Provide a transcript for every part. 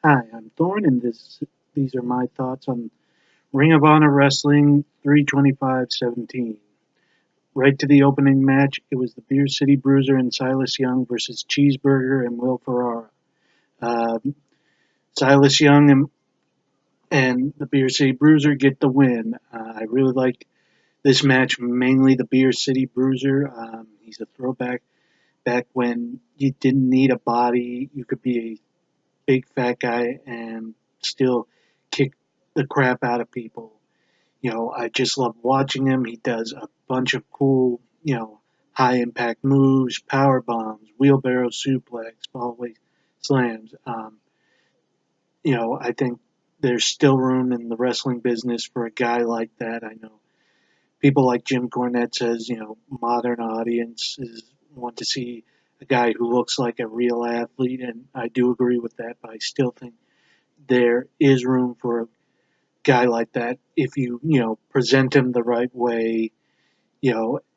Hi, I'm Thorn, and these are my thoughts on Ring of Honor Wrestling 325-17. Right to the opening match, it was the Beer City Bruiser and Silas Young versus Cheeseburger and Will Ferrara. Uh, Silas Young and the Beer City Bruiser get the win. I really like this match, mainly the Beer City Bruiser. He's a throwback back when you didn't need a body. You could be a big fat guy and still kick the crap out of people. I just love watching him. He does a bunch of cool, high impact moves, power bombs, wheelbarrow suplex, fallaway slams. I think there's still room in the wrestling business for a guy like that. I know people like Jim Cornette says, modern audiences want to see a guy who looks like a real athlete, and I do agree with that, but I still think there is room for a guy like that if you present him the right way,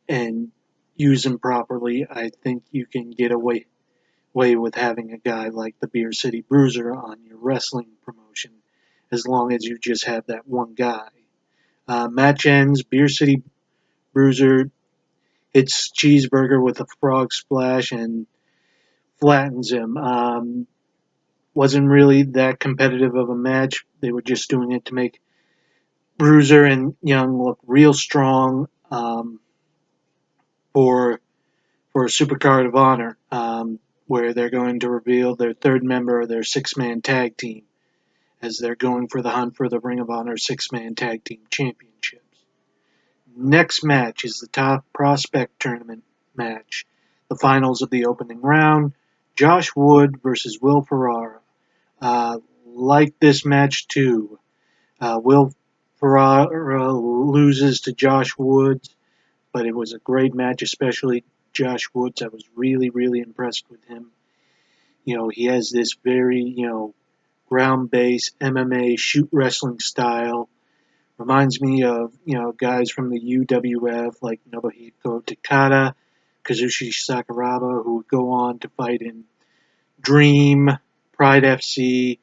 and use him properly. I think you can get away with having a guy like the Beer City Bruiser on your wrestling promotion as long as you just have that one guy. Match ends, Beer City Bruiser hits Cheeseburger with a frog splash and flattens him. Wasn't really that competitive of a match. They were just doing it to make Bruiser and Young look real strong, for for a Supercard of Honor, where they're going to reveal their third member of their six-man tag team as they're going for the hunt for the Ring of Honor six-man tag team championships. Next match is the top prospect tournament match, the finals of the opening round. Josh Wood versus Will Ferrara. Like this match too. Will Ferrara loses to Josh Woods, but it was a great match, especially Josh Woods. I was really, really impressed with him. He has this very, ground-based MMA shoot wrestling style. Reminds me of, guys from the UWF like Nobuhiko Takada, Kazushi Sakuraba, who would go on to fight in Dream, Pride FC,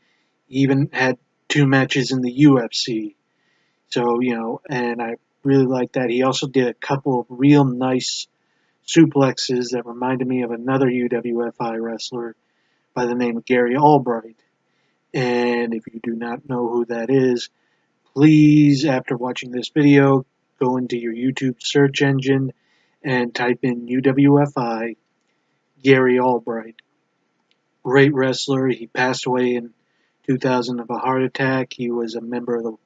even had two matches in the UFC. So, and I really like that. He also did a couple of real nice suplexes that reminded me of another UWFI wrestler by the name of Gary Albright. And if you do not know who that is, please, after watching this video, go into your YouTube search engine and type in UWFI Gary Albright. Great wrestler. He passed away in 2000 of a heart attack. He was a member of the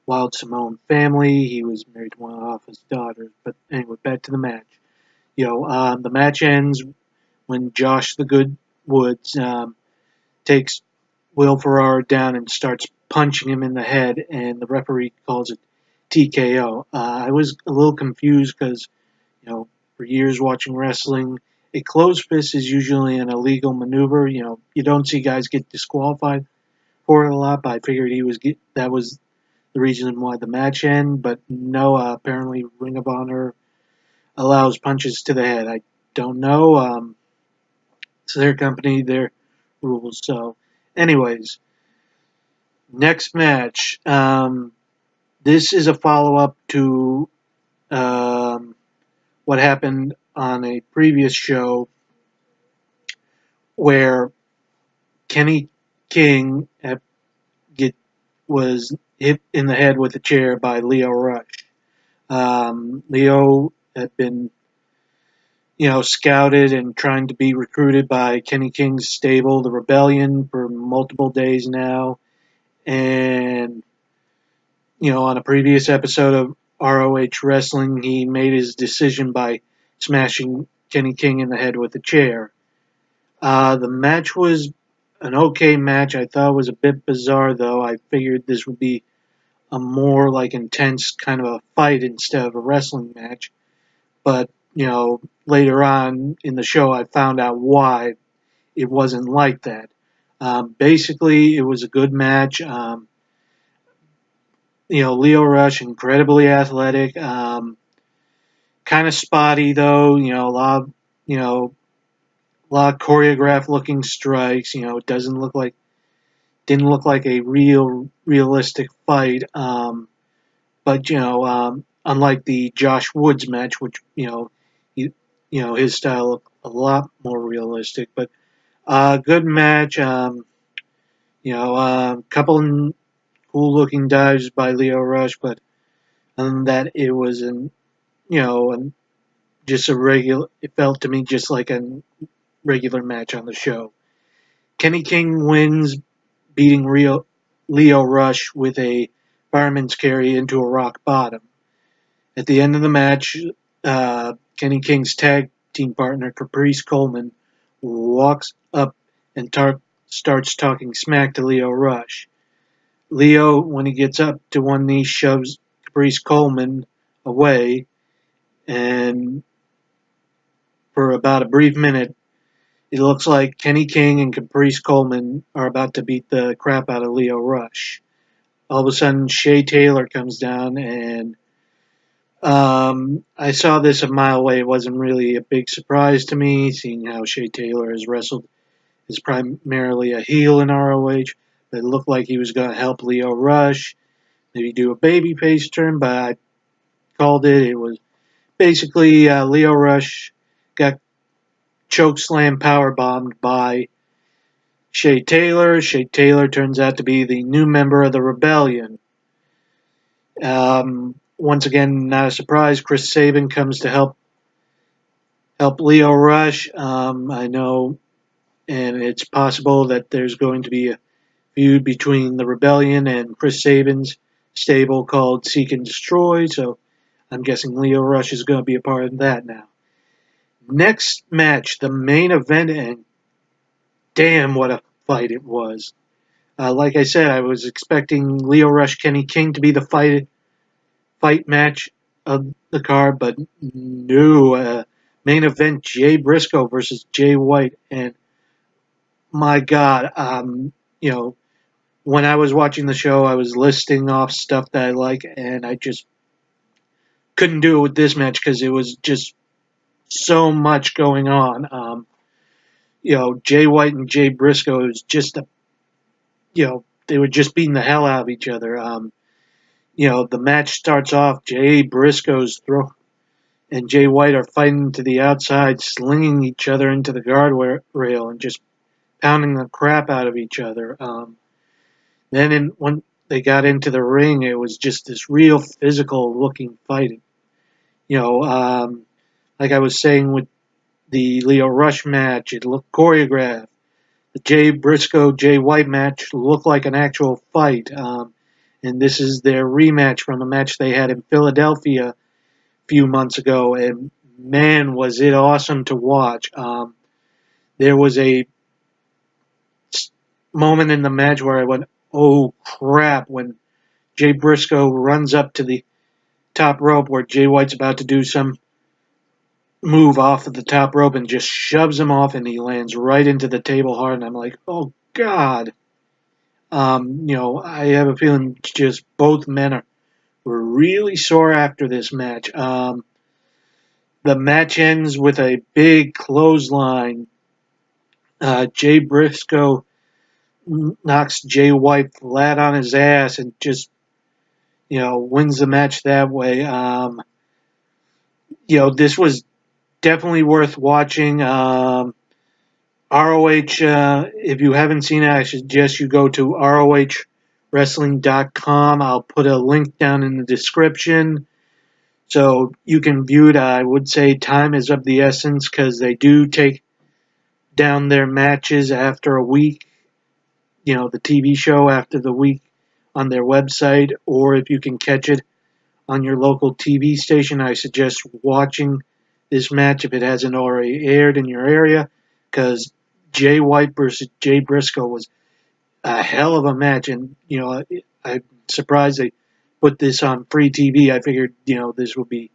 Wild Simone family. He was married to one of his daughters. But anyway, back to the match. The match ends when Josh the Good Woods takes Will Ferrara down and starts punching him in the head, and the referee calls it TKO. I was a little confused because, for years watching wrestling, a closed fist is usually an illegal maneuver. You don't see guys get disqualified for it a lot, but I figured that was the reason why the match ended. But no, apparently Ring of Honor allows punches to the head. I don't know. It's their company, their rules. So, anyways, next match. This is a follow up to what happened on a previous show where Kenny King was hit in the head with a chair by Leo Rush. Leo had been, scouted and trying to be recruited by Kenny King's stable, the Rebellion, for multiple days now. And, on a previous episode of ROH Wrestling, he made his decision by smashing Kenny King in the head with a chair. The match was an okay match. I thought it was a bit bizarre, though. I figured this would be a more intense kind of a fight instead of a wrestling match. But, later on in the show, I found out why it wasn't like that. Basically, it was a good match. Leo Rush, incredibly athletic. Kind of spotty, though. A lot of choreographed looking strikes. It doesn't look like Didn't look like a realistic fight. But unlike the Josh Woods match, which his style looked a lot more realistic. But good match. Couple cool looking dives by Leo Rush, but other than that, it was just a regular. It felt to me just like a regular match on the show. Kenny King wins, beating Leo Rush with a fireman's carry into a rock bottom. At the end of the match, Kenny King's tag team partner, Caprice Coleman, walks up and starts talking smack to Leo Rush. Leo, when he gets up to one knee, shoves Caprice Coleman away, and for about a brief minute, it looks like Kenny King and Caprice Coleman are about to beat the crap out of Leo Rush. All of a sudden, Shea Taylor comes down, and I saw this a mile away. It wasn't really a big surprise to me, seeing how Shea Taylor has wrestled is primarily a heel in ROH. But it looked like he was going to help Leo Rush, maybe do a babyface turn, but I called it. It was basically Leo Rush got chokeslam powerbombed by Shea Taylor. Shea Taylor turns out to be the new member of the Rebellion. Once again, not a surprise, Chris Sabin comes to help Leo Rush. I know, and it's possible that there's going to be a feud between the Rebellion and Chris Sabin's stable called Seek and Destroy, so I'm guessing Leo Rush is going to be a part of that now. Next match, the main event, and damn, what a fight it was. Like I said, I was expecting Leo Rush, Kenny King to be the fight match of the card, but no. Main event, Jay Brisco versus Jay White, and my God, when I was watching the show, I was listing off stuff that I like, and I just couldn't do it with this match because it was just so much going on. Jay White and Jay Brisco is just they were just beating the hell out of each other. The match starts off, Jay Brisco's throw and Jay White are fighting to the outside, slinging each other into the guardrail and just pounding the crap out of each other. Then when they got into the ring, it was just this real physical looking fight. Like I was saying with the Leo Rush match, it looked choreographed. The Jay Brisco Jay White match looked like an actual fight. And this is their rematch from a match they had in Philadelphia a few months ago. And man, was it awesome to watch. There was a moment in the match where I went, oh crap, when Jay Brisco runs up to the top rope where Jay White's about to do some move off of the top rope and just shoves him off, and he lands right into the table hard, and I'm like, oh God. I have a feeling just both men were really sore after this match. The match ends with a big clothesline. Jay Brisco knocks Jay White flat on his ass and just, wins the match that way. This was definitely worth watching. ROH, if you haven't seen it, I suggest you go to ROHWrestling.com. I'll put a link down in the description so you can view it. I would say time is of the essence because they do take down their matches after a week, the TV show after the week on their website, or if you can catch it on your local TV station, I suggest watching this match if it hasn't already aired in your area, because Jay White versus Jay Brisco was a hell of a match, and I'm surprised they put this on free TV. I figured this would be,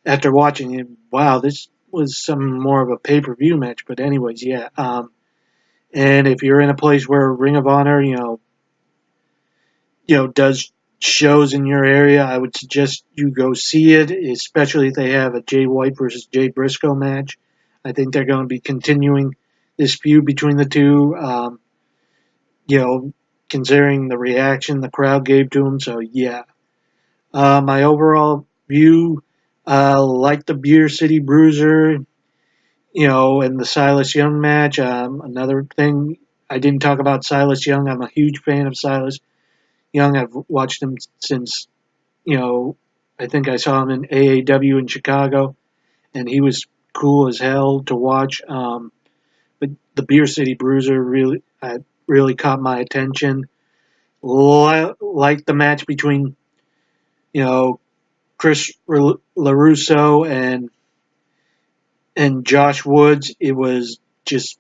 after watching it, wow, this was some more of a pay-per-view match. But anyways, yeah. And if you're in a place where Ring of Honor, does shows in your area, I would suggest you go see it, especially if they have a Jay White versus Jay Brisco match. I think they're going to be continuing this feud between the two. considering the reaction the crowd gave to him. So yeah, my overall view, like the Beer City Bruiser, and the Silas Young match. Another thing I didn't talk about Silas Young. I'm a huge fan of Silas Young. I've watched him since I think I saw him in AAW in Chicago, and he was cool as hell to watch. But the Beer City Bruiser really caught my attention. Like the match between Chris LeRusso and Josh Woods. It was just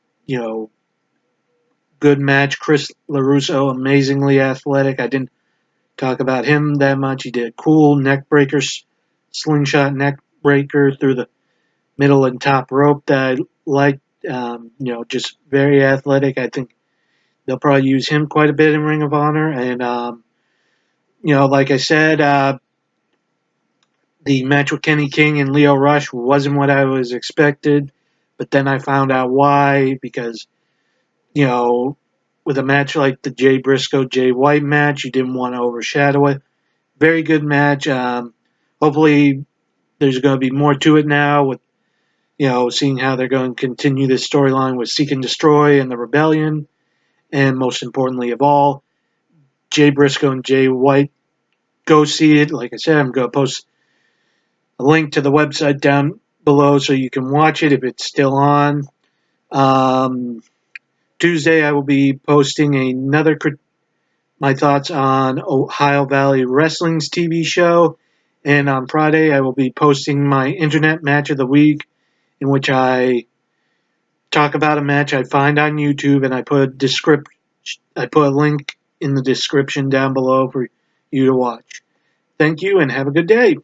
good match. Chris LeRusso, amazingly athletic. I didn't talk about him that much. He did a cool neck breaker, slingshot neck breaker through the middle and top rope that I liked. Just very athletic. I think they'll probably use him quite a bit in Ring of Honor. And, like I said, the match with Kenny King and Lio Rush wasn't what I was expected. But then I found out why, because, with a match like the Jay Briscoe, Jay White match, you didn't want to overshadow it. Very good match. Hopefully there's going to be more to it now with, seeing how they're going to continue this storyline with Seek and Destroy and the Rebellion. And most importantly of all, Jay Briscoe and Jay White. Go see it. Like I said, I'm going to post a link to the website down below so you can watch it if it's still on. Tuesday, I will be posting my thoughts on Ohio Valley Wrestling's TV show. And on Friday, I will be posting my internet match of the week, in which I talk about a match I find on YouTube, and I put a link in the description down below for you to watch. Thank you, and have a good day.